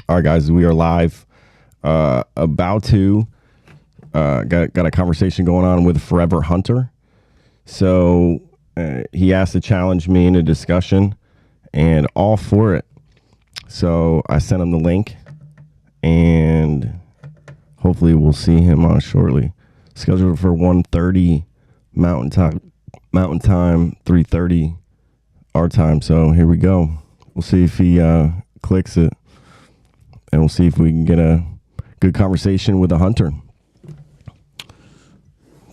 All right, guys, we are live. About to got a conversation going on with Forever Hunter. So he asked to challenge me in a discussion, and all for it. So I sent him the link, and hopefully we'll see him on shortly. Scheduled for 1:30 Mountain Time, 3:30 our time. So here we go. We'll see if he clicks it, and we'll see if we can get a good conversation with a hunter.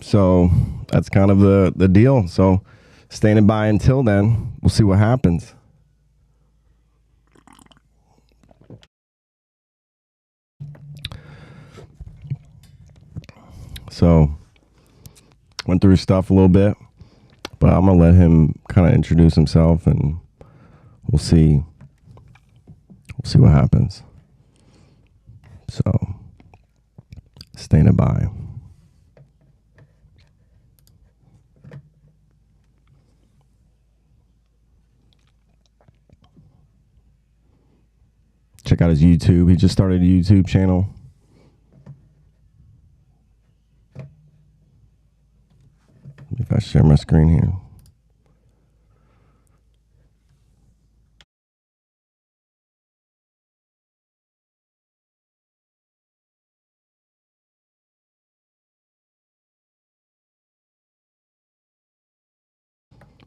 So that's kind of the deal. So standing by until then, we'll see what happens. So went through his stuff a little bit, but I'm gonna let him kind of introduce himself, and we'll see what happens. So standing by. Check out his YouTube. He just started a YouTube channel. If I share my screen here.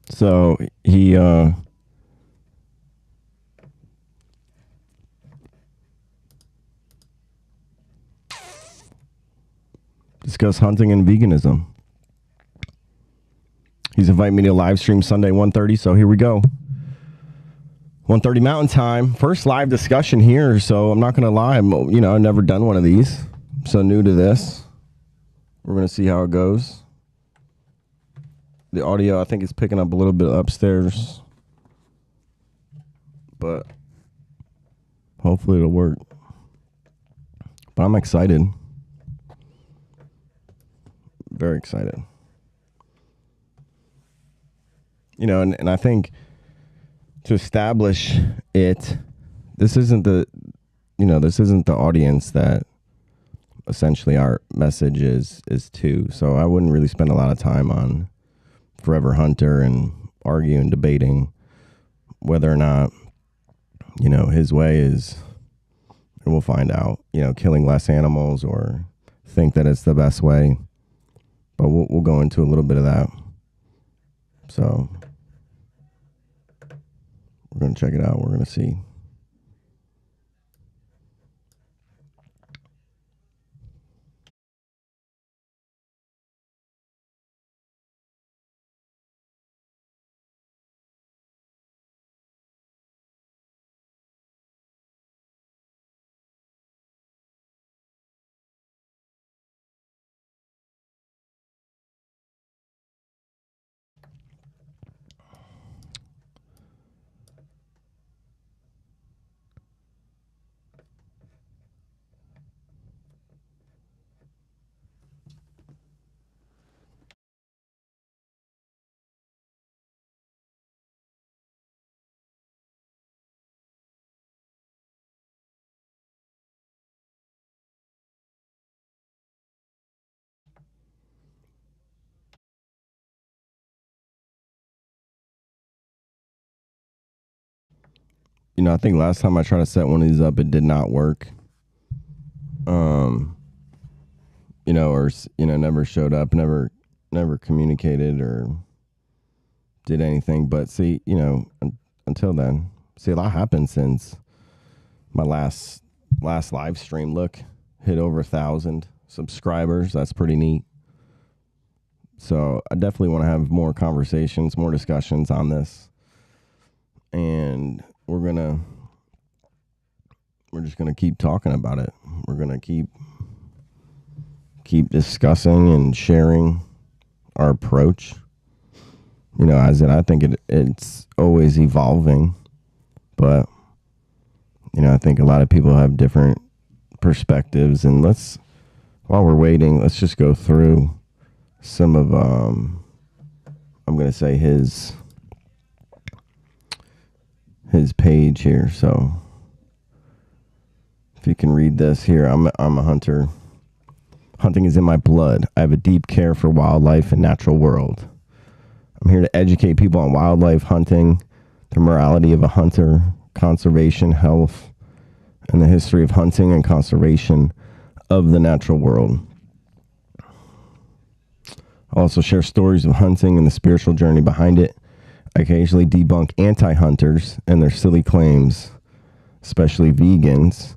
So he discuss hunting and veganism. He's inviting me to live stream Sunday 1:30. So here we go. 1:30 Mountain Time. First live discussion here. So I'm not gonna lie. I've never done one of these. I'm so new to this. We're gonna see how it goes. The audio, I think, is picking up a little bit upstairs, but hopefully it'll work. But I'm excited. Very excited. And I think to establish it, this isn't the audience that essentially our message is to. So I wouldn't really spend a lot of time on Forever Hunter and arguing, debating whether or not, his way is, and we'll find out, killing less animals, or think that it's the best way. But we'll go into a little bit of that. So we're going to check it out. We're going to see. I think last time I tried to set one of these up, it did not work. Never showed up, never communicated or did anything. But see, until then, see, a lot happened since my last live stream. Look, hit over 1,000 subscribers. That's pretty neat. So I definitely want to have more conversations, more discussions on this. And we're just gonna keep talking about it. We're gonna keep discussing and sharing our approach. As I think it's always evolving, but I think a lot of people have different perspectives. And while we're waiting, let's just go through some of I'm gonna say his page here. So If you can read this here, I'm a hunter. Hunting is in my blood. I have a deep care for wildlife and natural world. I'm here to educate people on wildlife, hunting, the morality of a hunter, conservation, health, and the history of hunting and conservation of the natural world. I'll also share stories of hunting and the spiritual journey behind it. I occasionally debunk anti-hunters and their silly claims, especially vegans,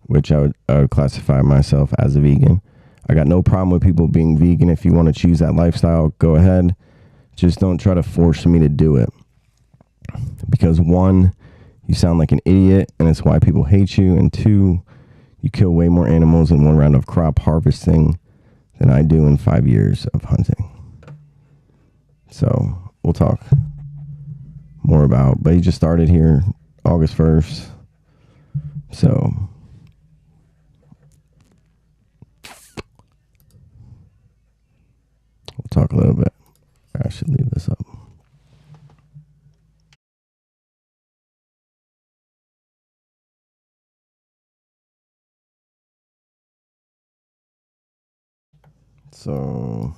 which I would classify myself as a vegan. I got no problem with people being vegan. If you want to choose that lifestyle, go ahead. Just don't try to force me to do it. Because one, you sound like an idiot, and it's why people hate you. And two, you kill way more animals in one round of crop harvesting than I do in 5 years of hunting. So we'll talk more about, but he just started here August 1st. So we'll talk a little bit. I should leave this up. So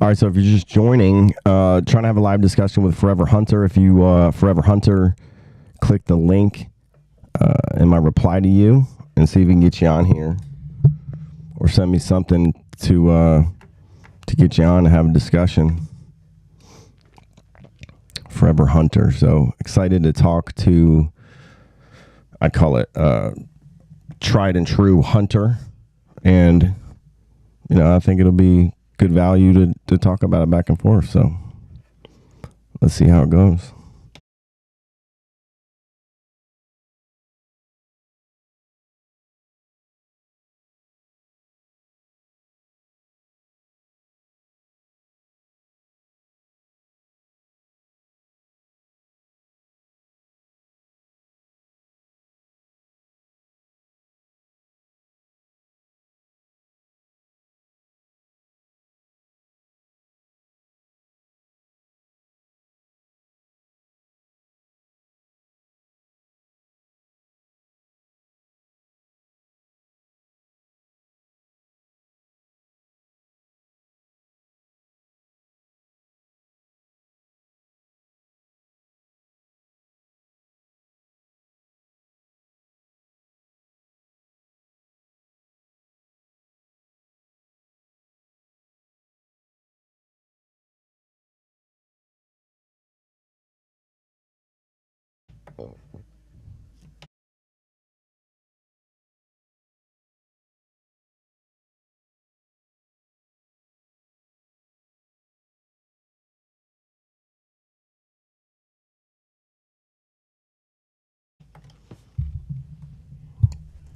all right, so if you're just joining, trying to have a live discussion with Forever Hunter. If you, Forever Hunter, click the link in my reply to you and see if we can get you on here. Or send me something to get you on and have a discussion. Forever Hunter. So excited to talk to, I'd call it tried and true hunter. And, you know, I think it'll be good value to talk about it back and forth. So let's see how it goes.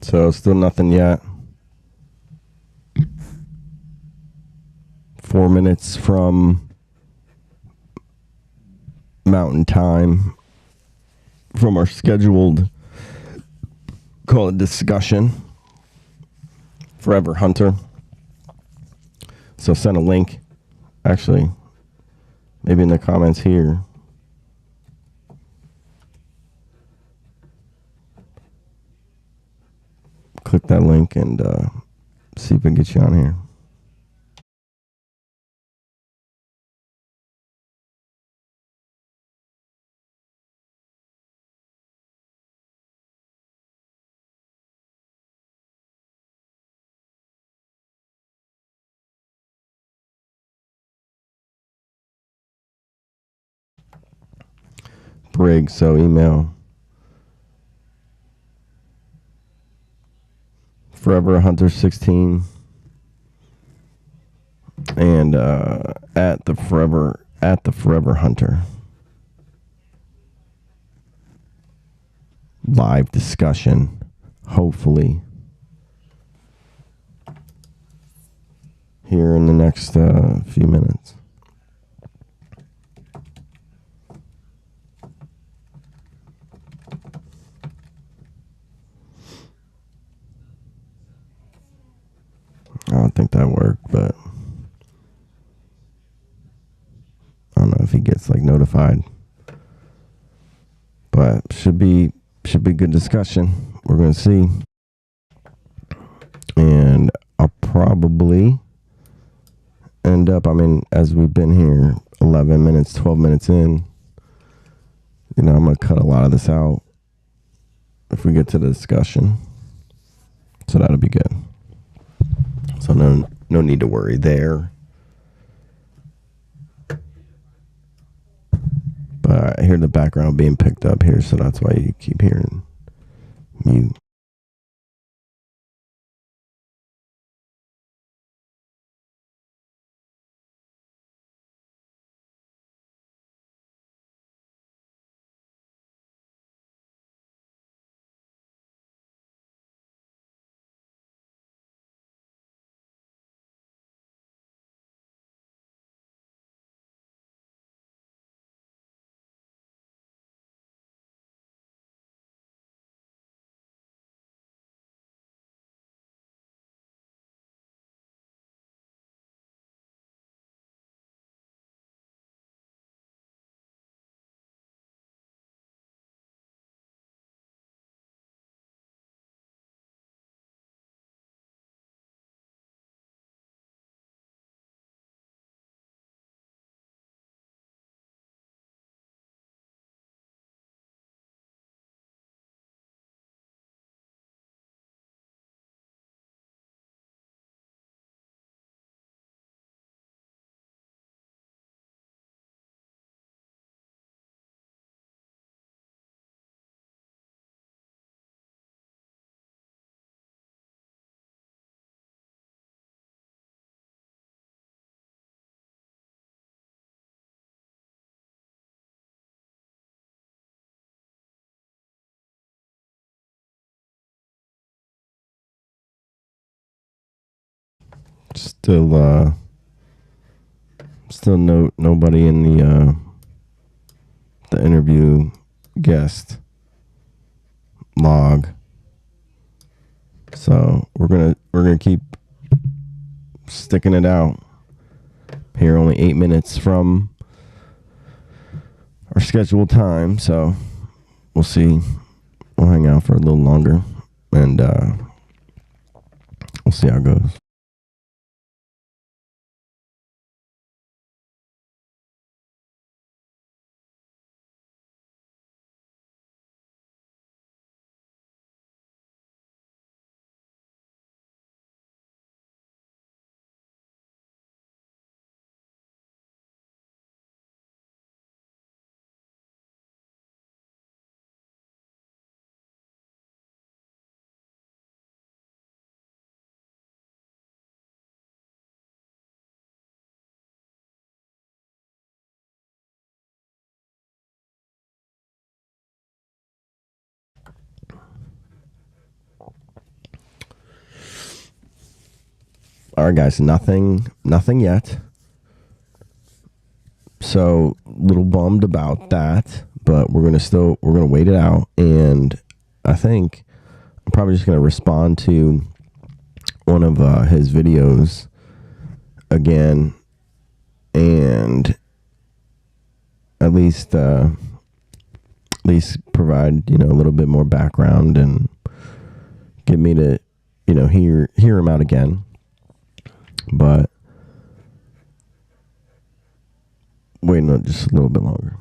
So still nothing yet. 4 minutes from Mountain Time from our scheduled, call it discussion. Forever Hunter. So send a link. Actually, maybe in the comments here. that link and see if we can get you on here. Briggs, so email Forever Hunter 16 and at the Forever Hunter. Live discussion, hopefully, here in the next few minutes. I don't think that worked, but I don't know if he gets like notified. But should be good discussion. We're gonna see, and I'll probably end up. I mean, as we've been here 11 minutes, 12 minutes in, I'm gonna cut a lot of this out if we get to the discussion. So that'll be good. So no need to worry there. But I hear the background being picked up here, so that's why you keep hearing mute. Still nobody in the interview guest log. So we're gonna keep sticking it out here. Only 8 minutes from our scheduled time, so we'll see. We'll hang out for a little longer, and we'll see how it goes. All right, guys, nothing yet. So a little bummed about that, but we're gonna wait it out, and I think I'm probably just gonna respond to one of his videos again, and at least provide a little bit more background and get me to hear him out again. But wait, no, just a little bit longer.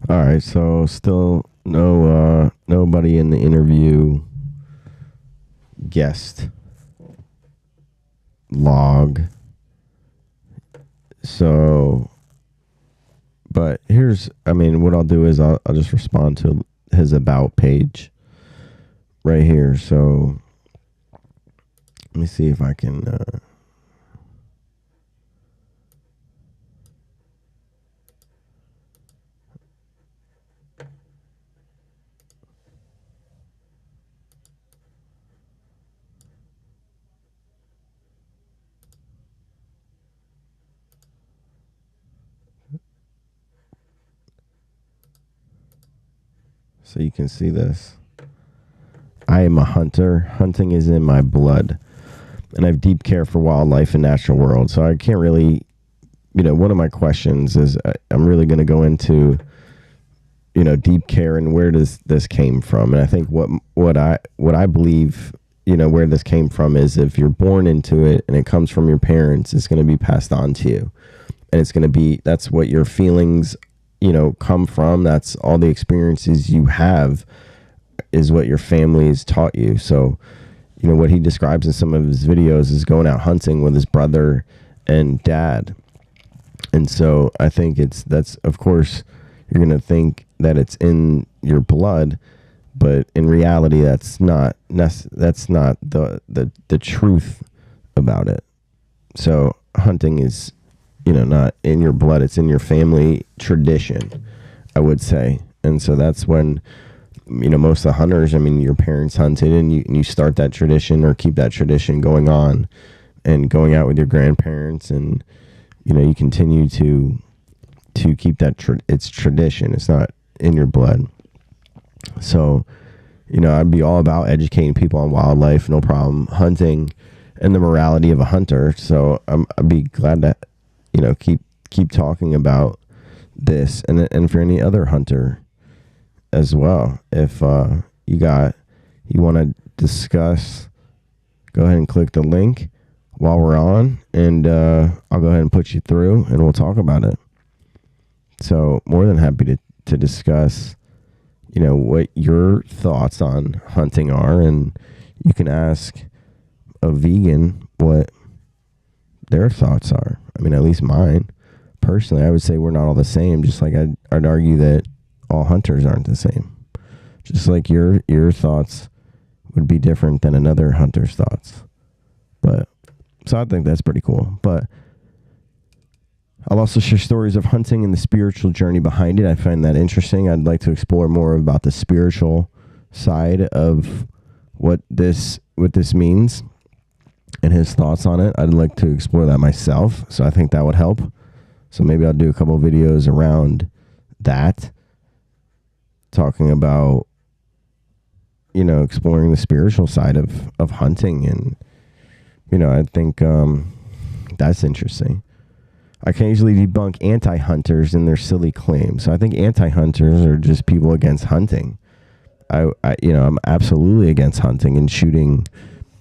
All right, so still nobody in the interview guest log. So, but what I'll do is I'll just respond to his about page right here. So let me see if I can. So you can see this. I am a hunter. Hunting is in my blood. And I have deep care for wildlife and natural world. So I can't really, one of my questions is I'm really going to go into, deep care and where does this came from. And I think what I believe, where this came from is if you're born into it and it comes from your parents, it's going to be passed on to you. And it's going to be, that's what your feelings come from. That's all the experiences you have is what your family has taught you. So, what he describes in some of his videos is going out hunting with his brother and dad. And so I think that's of course you're going to think that it's in your blood, but in reality that's not the truth about it. So hunting is not in your blood, it's in your family tradition, I would say. And so that's when, most of the hunters, your parents hunted and you start that tradition or keep that tradition going on and going out with your grandparents and, you continue to keep that, it's tradition. It's not in your blood. So, I'd be all about educating people on wildlife, no problem, hunting and the morality of a hunter. So I'd be glad to, keep talking about this and for any other hunter as well. If you want to discuss, go ahead and click the link while we're on, and I'll go ahead and put you through and we'll talk about it. So more than happy to discuss, what your thoughts on hunting are, and you can ask a vegan what their thoughts are. At least mine. Personally, I would say we're not all the same, just like I'd argue that all hunters aren't the same. Just like your thoughts would be different than another hunter's thoughts. But so I think that's pretty cool. But I'll also share stories of hunting and the spiritual journey behind it. I find that interesting. I'd like to explore more about the spiritual side of what this means and his thoughts on it. I'd like to explore that myself. So I think that would help. So maybe I'll do a couple of videos around that, talking about, exploring the spiritual side of hunting. And, I think that's interesting. I can easily debunk anti-hunters and their silly claims. So I think anti-hunters are just people against hunting. I'm absolutely against hunting and shooting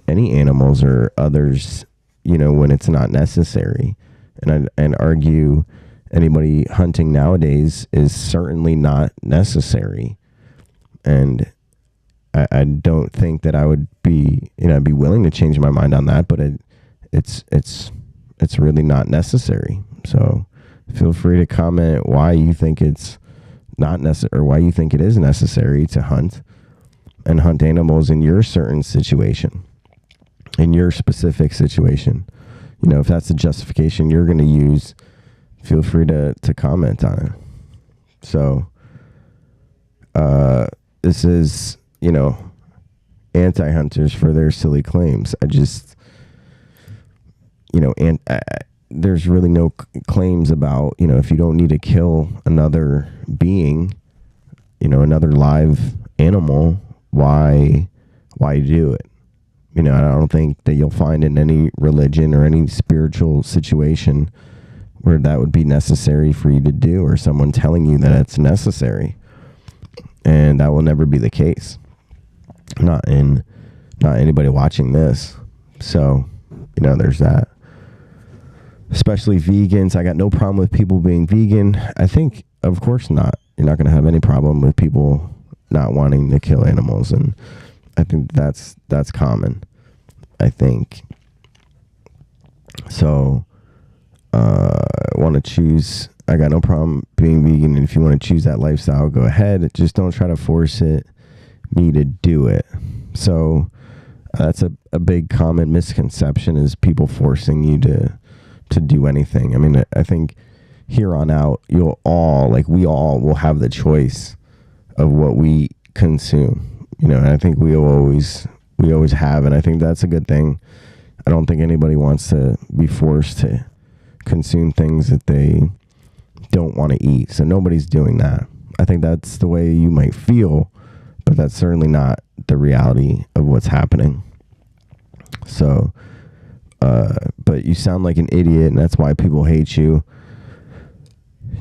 any animals or others, when it's not necessary. And argue anybody hunting nowadays is certainly not necessary. And I don't think that I would be, I'd be willing to change my mind on that, but it's really not necessary. So feel free to comment why you think it's not necessary, or why you think it is necessary to hunt animals in your certain situation, in your specific situation. If that's the justification you're going to use, feel free to comment on it. So, this is, anti-hunters for their silly claims. I just, there's really no claims about, if you don't need to kill another being, another live animal, why do it? I don't think that you'll find in any religion or any spiritual situation where that would be necessary for you to do, or someone telling you that it's necessary. And that will never be the case. Not anybody watching this. So, there's that. Especially vegans. I got no problem with people being vegan. I think, of course not. You're not going to have any problem with people not wanting to kill animals. And I think that's common, I think. So, want to choose, I got no problem being vegan. And if you want to choose that lifestyle, go ahead. Just don't try to force me to do it. So, that's a big common misconception, is people forcing you to do anything. I mean, I think here on out, we all will have the choice of what we consume, and I think we always have, and I think that's a good thing. I don't think anybody wants to be forced to consume things that they don't want to eat. So nobody's doing that. I think that's the way you might feel, but that's certainly not the reality of what's happening. So, but you sound like an idiot, and that's why people hate you.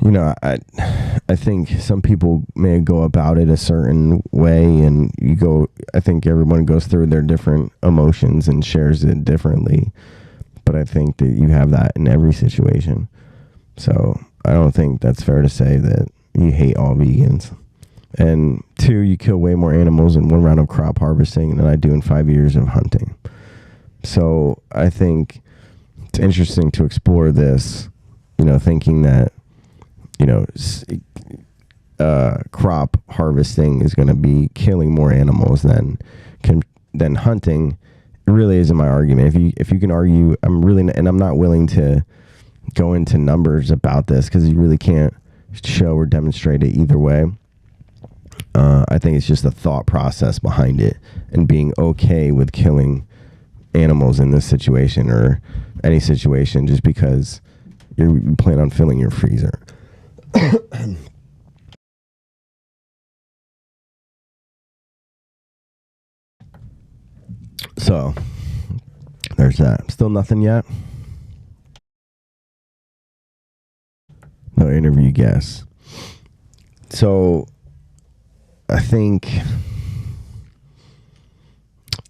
I think some people may go about it a certain way, and I think everyone goes through their different emotions and shares it differently. But I think that you have that in every situation. So I don't think that's fair to say that you hate all vegans. And 2, you kill way more animals in one round of crop harvesting than I do in 5 years of hunting. So I think it's interesting to explore this, thinking that, crop harvesting is going to be killing more animals than hunting. It really isn't my argument. If you can argue, I'm not willing to go into numbers about this, because you really can't show or demonstrate it either way. I think it's just the thought process behind it, and being okay with killing animals in this situation or any situation just because you plan on filling your freezer. So there's that. Still nothing yet. No interview guests. So I think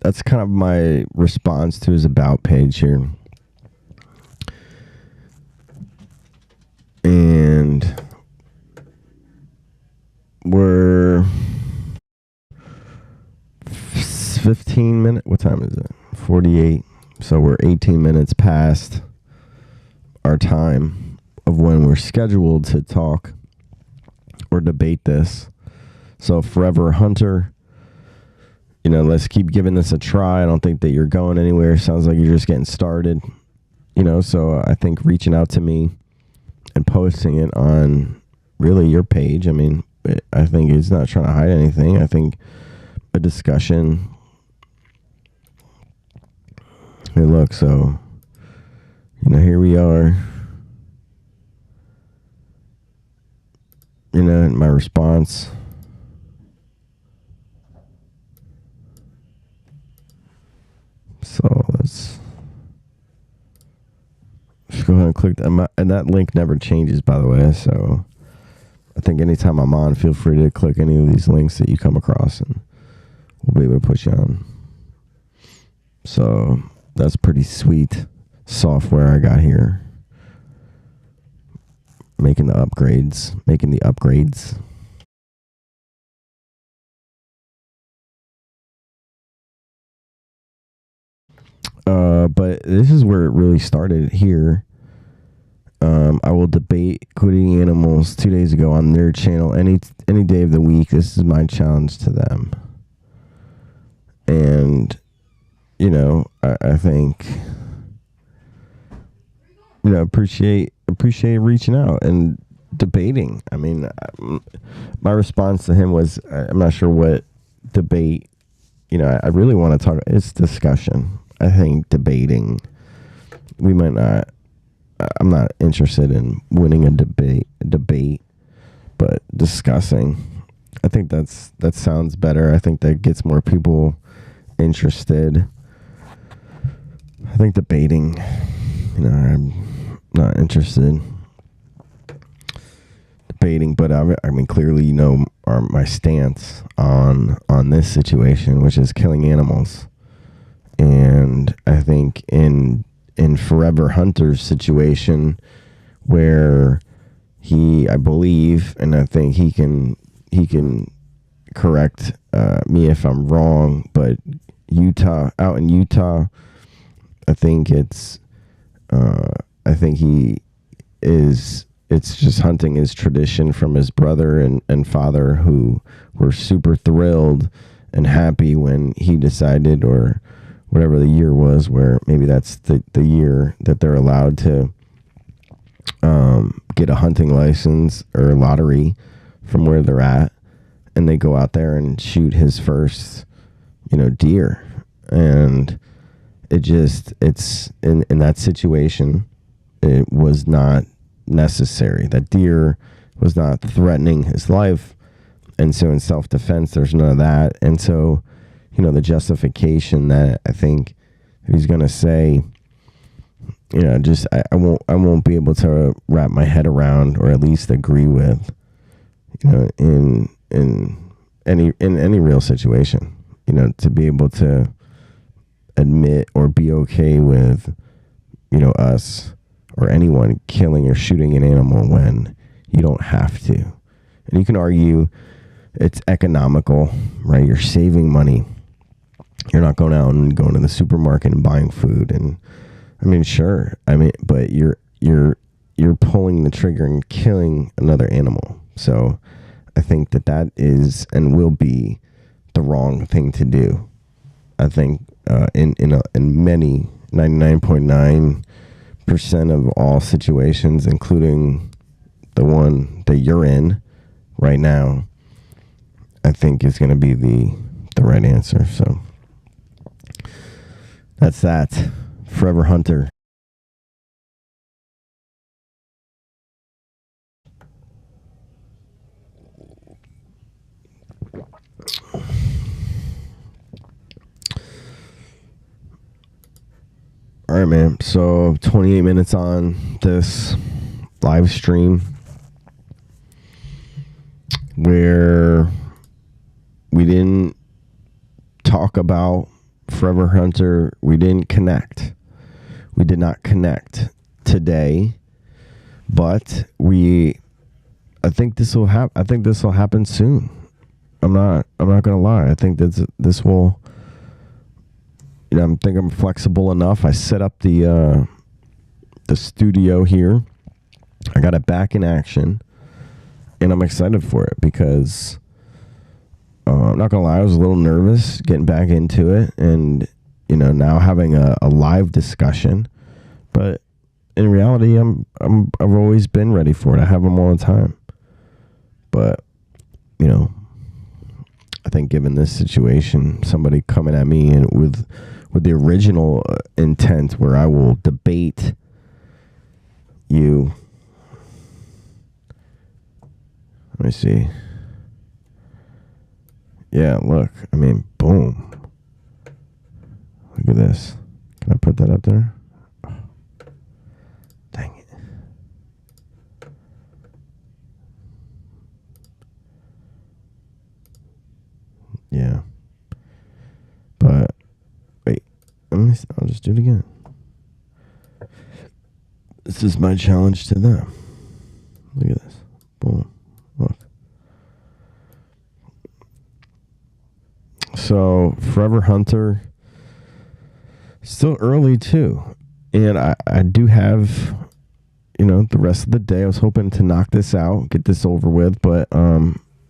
that's kind of my response to his about page here. And we're 15 minutes. What time is it? 48. So we're 18 minutes past our time of when we're scheduled to talk or debate this. So Forever Hunter, let's keep giving this a try. I don't think that you're going anywhere. Sounds like you're just getting started. So I think reaching out to me and posting it on really your page, I mean, I think it's not trying to hide anything. I think a discussion. Hey, look, so, here we are. My response. click and that link never changes, by the way. So I think anytime I'm on, feel free to click any of these links that you come across, and we'll be able to put you on. So that's pretty sweet software I got here. Making the upgrades. But this is where it really started here. I will debate quitting animals 2 days ago on their channel any day of the week. This is my challenge to them. And, I think, appreciate reaching out and debating. I mean, my response to him was, I'm not sure what debate, I really want to talk. It's discussion. I think debating, we might not, I'm not interested in winning a debate, but discussing, I think that sounds better. I think that gets more people interested. I think debating, I'm not interested debating, but I mean, clearly, my stance on this situation, which is killing animals. And I think in Forever Hunter's situation, where I believe, and I think he can correct me if I'm wrong, but out in Utah, I think it's just hunting his tradition from his brother and father, who were super thrilled and happy when he decided, or whatever the year was, where maybe that's the year that they're allowed to get a hunting license or lottery from where they're at, and they go out there and shoot his first, deer. And it's in that situation, it was not necessary. That deer was not threatening his life, and so in self-defense, there's none of that. And so, the justification that I think he's gonna say, I won't be able to wrap my head around, or at least agree with, in any real situation, to be able to admit or be okay with, us or anyone killing or shooting an animal when you don't have to. And you can argue it's economical, right? You're saving money. You're not going out and going to the supermarket and buying food. And I mean, sure. I mean, but you're pulling the trigger and killing another animal. So I think that is and will be the wrong thing to do. I think in many 99.9% of all situations, including the one that you're in right now, I think is going to be the right answer. So that's that. Forever Hunter. All right, man. So 28 minutes on this live stream where we didn't talk about Forever Hunter. We didn't connect. We did not connect today, but I think this will happen. I think this will happen soon. I'm not gonna lie. I think this will. I think I'm flexible enough. I set up the studio here. I got it back in action, and I'm excited for it because I'm not gonna lie. I was a little nervous getting back into it, and now having a live discussion. But in reality, I've always been ready for it. I have them all the time. But I think given this situation, somebody coming at me and with the original intent where I will debate you. Let me see. Yeah, look. I mean, boom. Look at this. Can I put that up there? Dang it. I'll just do it again. This is my challenge to them. Look at this. Boom. Look. So, Forever Hunter, still early too. And I do have, the rest of the day. I was hoping to knock this out, get this over with. But,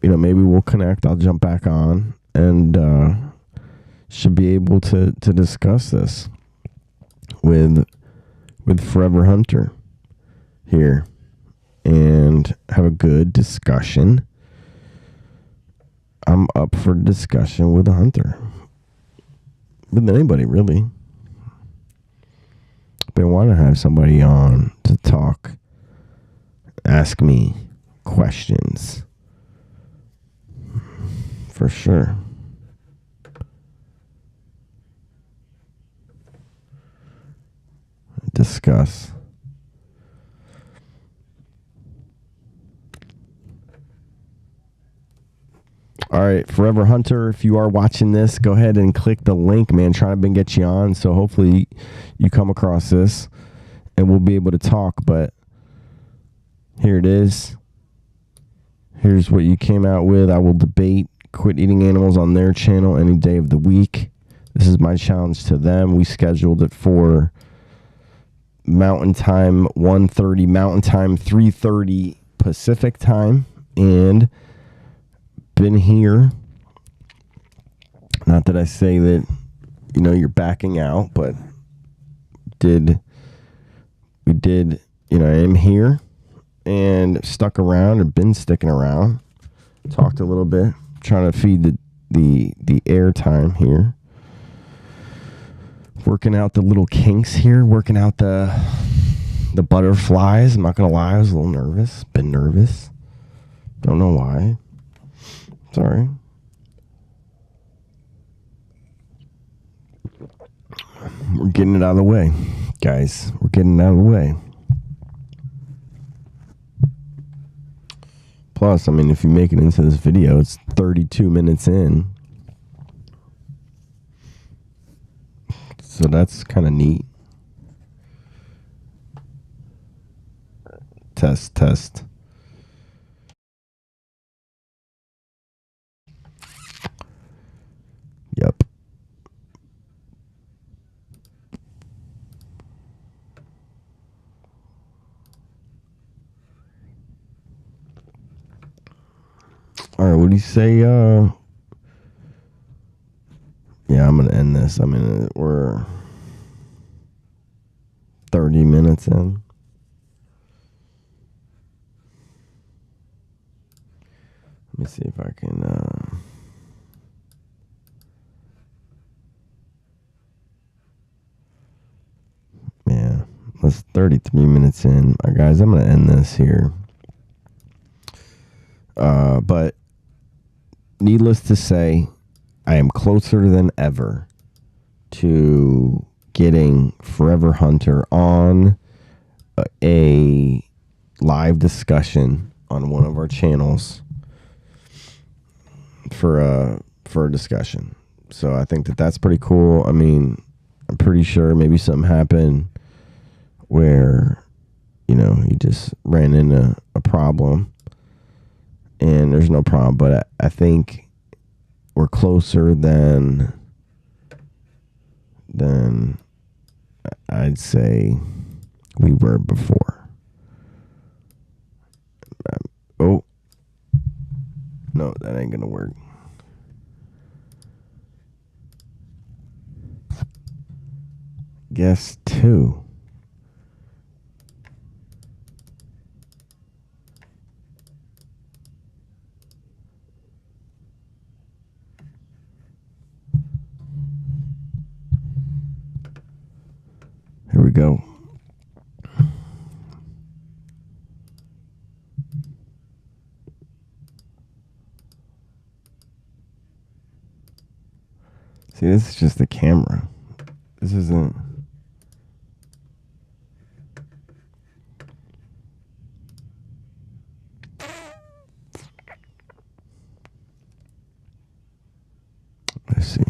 maybe we'll connect. I'll jump back on and should be able to discuss this with Forever Hunter here and have a good discussion. I'm up for discussion with a hunter. With anybody, really. But I want to have somebody on to talk, ask me questions. For sure. Discuss. All right, Forever Hunter, if you are watching this, go ahead and click the link, man. Trying to get you on, so hopefully you come across this and we'll be able to talk. But here it is. Here's what you came out with. I will debate quit eating animals on their channel any day of the week. This is my challenge to them. We scheduled it for Mountain Time, 1:30 Mountain Time, 3:30 Pacific Time, and been here. Not that I say that you're backing out, but I am here and stuck around and been sticking around. Talked a little bit, trying to feed the air time here. Working out the little kinks here, working out the butterflies. I'm not gonna lie, I was a little nervous. Been nervous. Don't know why. Sorry. We're getting it out of the way, guys. We're getting it out of the way. Plus, if you make it into this video, it's 32 minutes in. So that's kind of neat. Test. Yep. All right, what do you say? Yeah, I'm going to end this. We're 30 minutes in. Let me see if I can... Yeah, that's 33 minutes in. All right, guys, I'm going to end this here. But needless to say, I am closer than ever to getting Forever Hunter on a live discussion on one of our channels for a discussion. So I think that's pretty cool. I'm pretty sure maybe something happened where he just ran into a problem and there's no problem, but I think we're closer than I'd say we were before. Oh no, that ain't gonna work. Guess 2. Here we go. See, this is just the camera. This isn't... Let's see.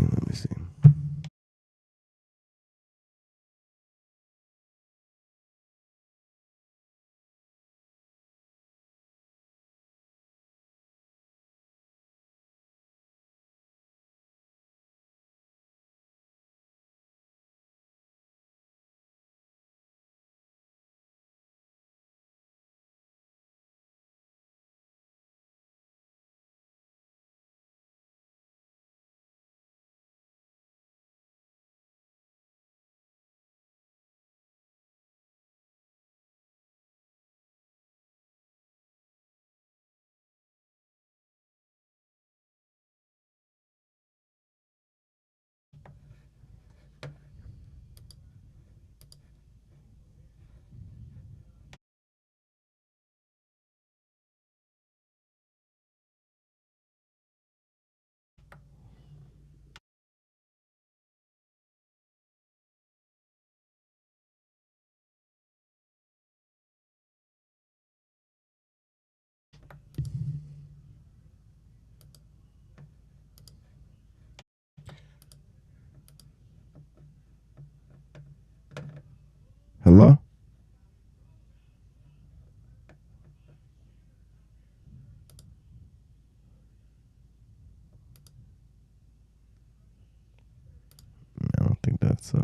Let's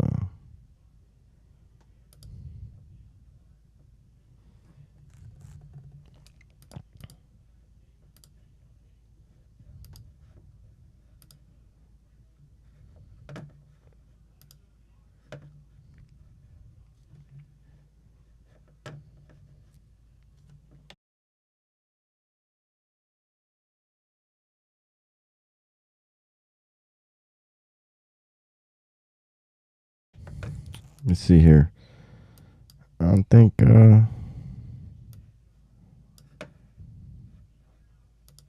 let me see here. I don't think I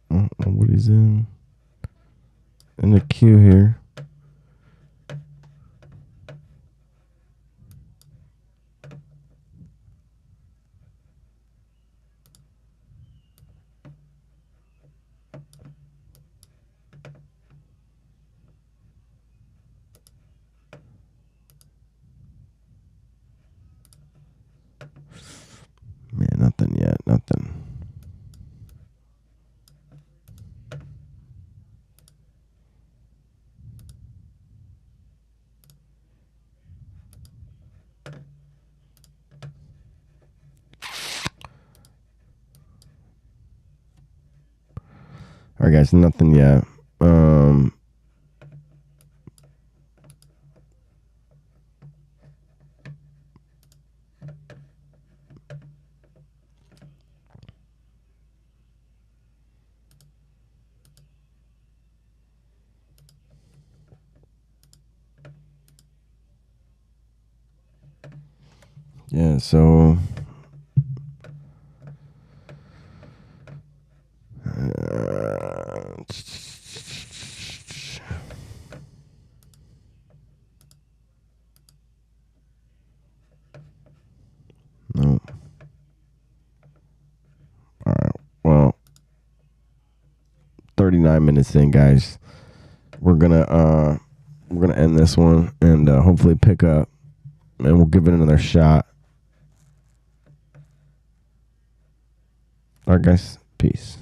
don't know what he's in the queue here. Man, nothing yet. Nothing. All right, guys, nothing yet. Yeah, so no. All right. Well, 39 minutes in, guys. We're gonna end this one and hopefully pick up, and we'll give it another shot. All right, guys. Peace.